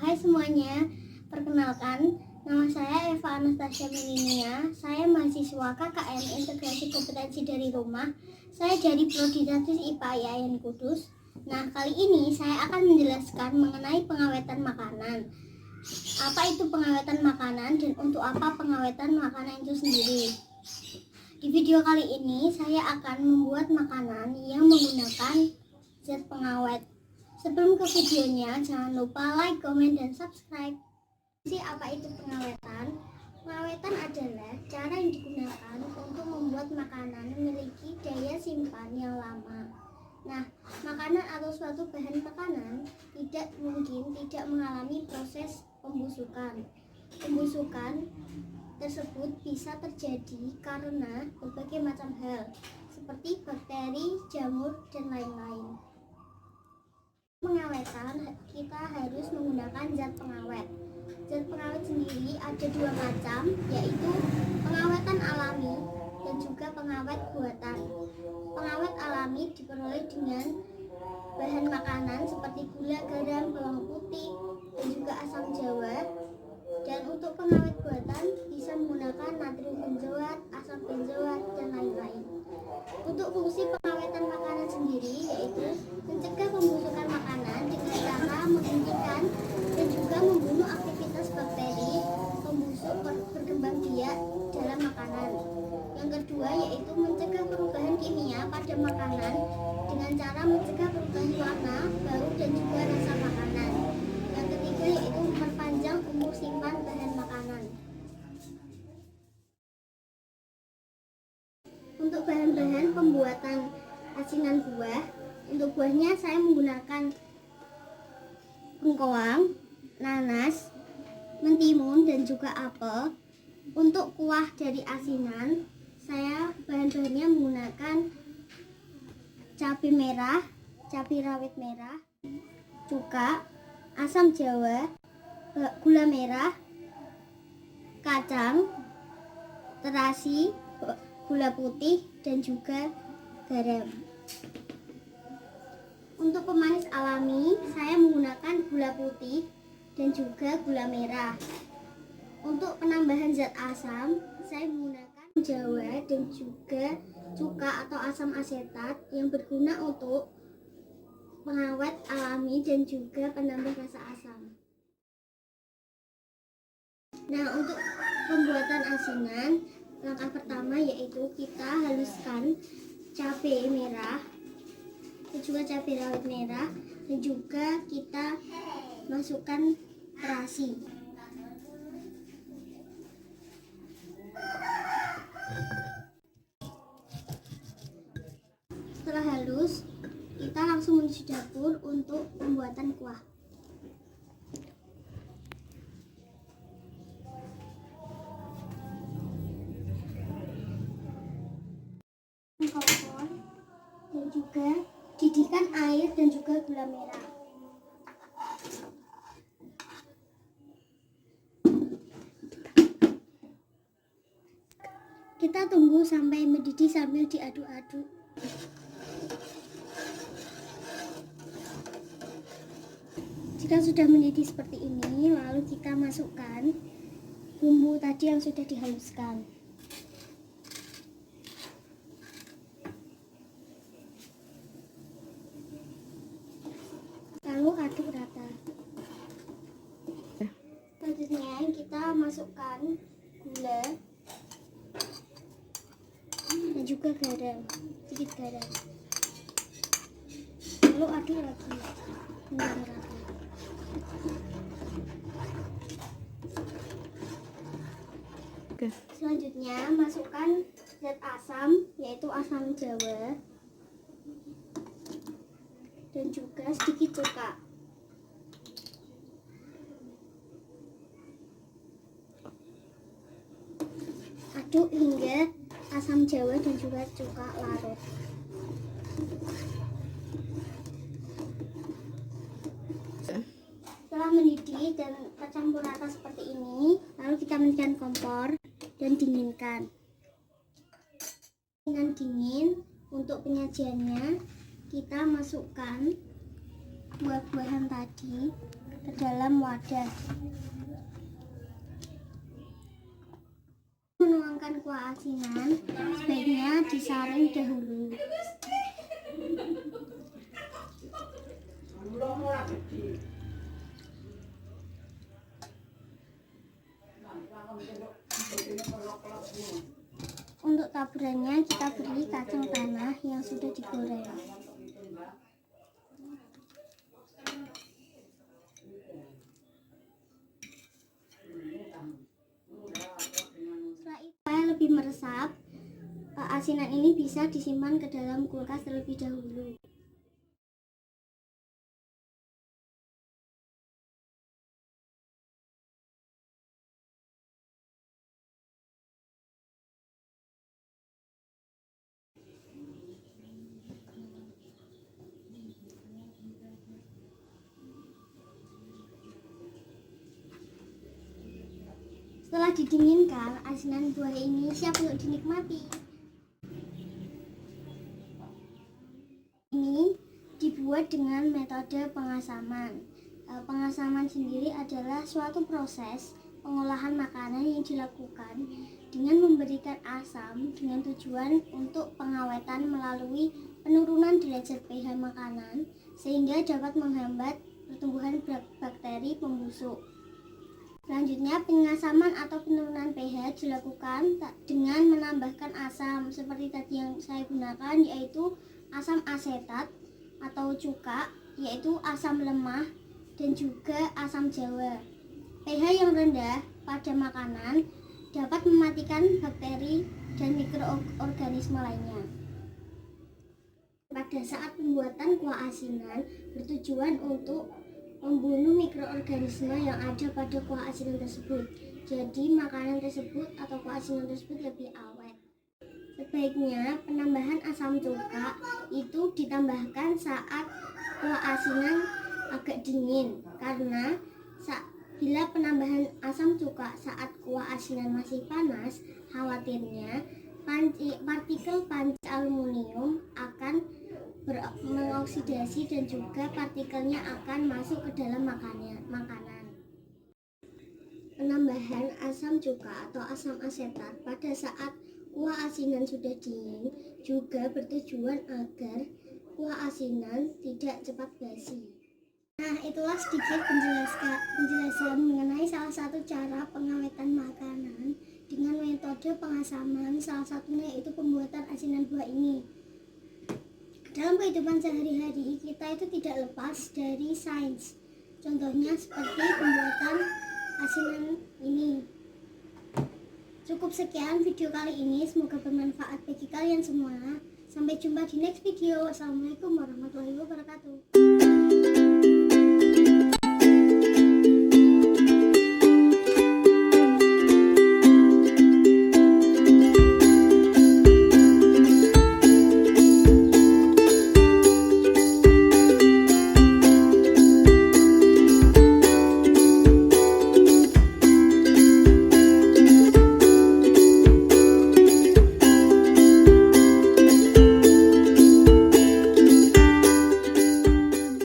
Hai semuanya, perkenalkan, nama saya Eva Anastasia Melinia. Saya mahasiswa KKN Integrasi Kompetensi dari Rumah. Saya dari Prodi Statis IPA IAIN Kudus. Nah, kali ini saya akan menjelaskan mengenai pengawetan makanan. Apa itu pengawetan makanan dan untuk apa pengawetan makanan itu sendiri? Di video kali ini saya akan membuat makanan yang menggunakan zat pengawet. Sebelum ke videonya, jangan lupa like, komen, dan subscribe. Apa itu pengawetan? Pengawetan adalah cara yang digunakan untuk membuat makanan memiliki daya simpan yang lama. Nah, makanan atau suatu bahan makanan tidak mungkin tidak mengalami proses pembusukan. Pembusukan tersebut bisa terjadi karena berbagai macam hal, seperti bakteri, jamur, dan lain-lain. Pengawetan, kita harus menggunakan zat pengawet. Zat pengawet sendiri ada dua macam, yaitu pengawetan alami dan juga pengawet buatan. Pengawet alami diperoleh dengan bahan makanan seperti gula, garam, bawang putih, dan juga asam jawa. Dan untuk pengawet buatan bisa menggunakan natrium benzoat, asam benzoat, dan lain-lain. Untuk fungsi pengawetan makanan sendiri yaitu mencegah pembusukan makanan dengan cara menghentikan dan juga membunuh aktivitas bakteri pembusuk berkembang biak dalam makanan. Yang kedua yaitu mencegah perubahan kimia pada makanan dengan cara mencegah perubahan warna, bau, dan juga rasa makanan. Yang ketiga yaitu memperpanjang umur simpan bahan makanan. Untuk bahan-bahan pembuatan asinan buah, untuk buahnya saya menggunakan bengkoang, nanas, mentimun, dan juga apel. Untuk kuah dari asinan, saya bahan-bahannya menggunakan cabai merah, cabai rawit merah, cuka, asam jawa, gula merah, kacang, terasi, gula putih, dan juga garam. Untuk pemanis alami, saya menggunakan gula putih dan juga gula merah. Untuk penambahan zat asam, saya menggunakan jawa dan juga cuka atau asam asetat yang berguna untuk pengawet alami dan juga penambah rasa asam. Nah, untuk pembuatan asinan, langkah pertama yaitu kita haluskan cabai merah dan juga cabai rawit merah, dan juga kita masukkan terasi. Setelah halus, kita langsung menuju dapur untuk pembuatan kuah. Kompor dan juga didihkan air dan juga gula merah. Kita tunggu sampai mendidih sambil diaduk-aduk. Jika sudah mendidih seperti ini, lalu kita masukkan bumbu tadi yang sudah dihaluskan. Lalu aduk rata. Selanjutnya kita masukkan gula dan juga garam, sedikit garam. Lalu aduk lagi hingga rata. Oke. Selanjutnya masukkan zat asam, yaitu asam jawa, dan juga sedikit cuka. Aduk hingga asam jawa dan juga cuka larut. Setelah mendidih dan tercampur rata seperti ini, lalu kita matikan kompor dan dinginkan. Dengan dingin, untuk penyajiannya kita masukkan buah-buahan tadi ke dalam wadah. Menuangkan kuah asinan, sebaiknya disaring dahulu. Untuk taburannya kita beri kacang tanah yang sudah digoreng. Setelah itu lebih meresap, asinan ini bisa disimpan ke dalam kulkas terlebih dahulu. Setelah didinginkan, asinan buah ini siap untuk dinikmati. Ini dibuat dengan metode pengasaman. Pengasaman sendiri adalah suatu proses pengolahan makanan yang dilakukan dengan memberikan asam dengan tujuan untuk pengawetan melalui penurunan derajat pH makanan sehingga dapat menghambat pertumbuhan bakteri pembusuk. Selanjutnya, pengasaman atau penurunan pH dilakukan dengan menambahkan asam seperti tadi yang saya gunakan, yaitu asam asetat atau cuka, yaitu asam lemah, dan juga asam jawa. pH yang rendah pada makanan dapat mematikan bakteri dan mikroorganisme lainnya. Pada saat pembuatan kuah asinan bertujuan untuk membunuh mikroorganisme yang ada pada kuah asinan tersebut. Jadi makanan tersebut atau kuah asinan tersebut lebih awet. Sebaiknya penambahan asam cuka itu ditambahkan saat kuah asinan agak dingin, karena bila penambahan asam cuka saat kuah asinan masih panas, khawatirnya partikel panci aluminium akan mengoksidasi dan juga partikelnya akan masuk ke dalam makanan. Penambahan asam cuka atau asam asetat pada saat kuah asinan sudah dingin juga bertujuan agar kuah asinan tidak cepat basi. Nah, itulah sedikit penjelasan mengenai salah satu cara pengawetan makanan dengan metode pengasaman, salah satunya yaitu pembuatan asinan buah ini. Dalam kehidupan sehari-hari, kita itu tidak lepas dari sains. Contohnya seperti pembuatan asinan ini. Cukup sekian video kali ini, semoga bermanfaat bagi kalian semua. Sampai jumpa di next video. Assalamualaikum warahmatullahi wabarakatuh.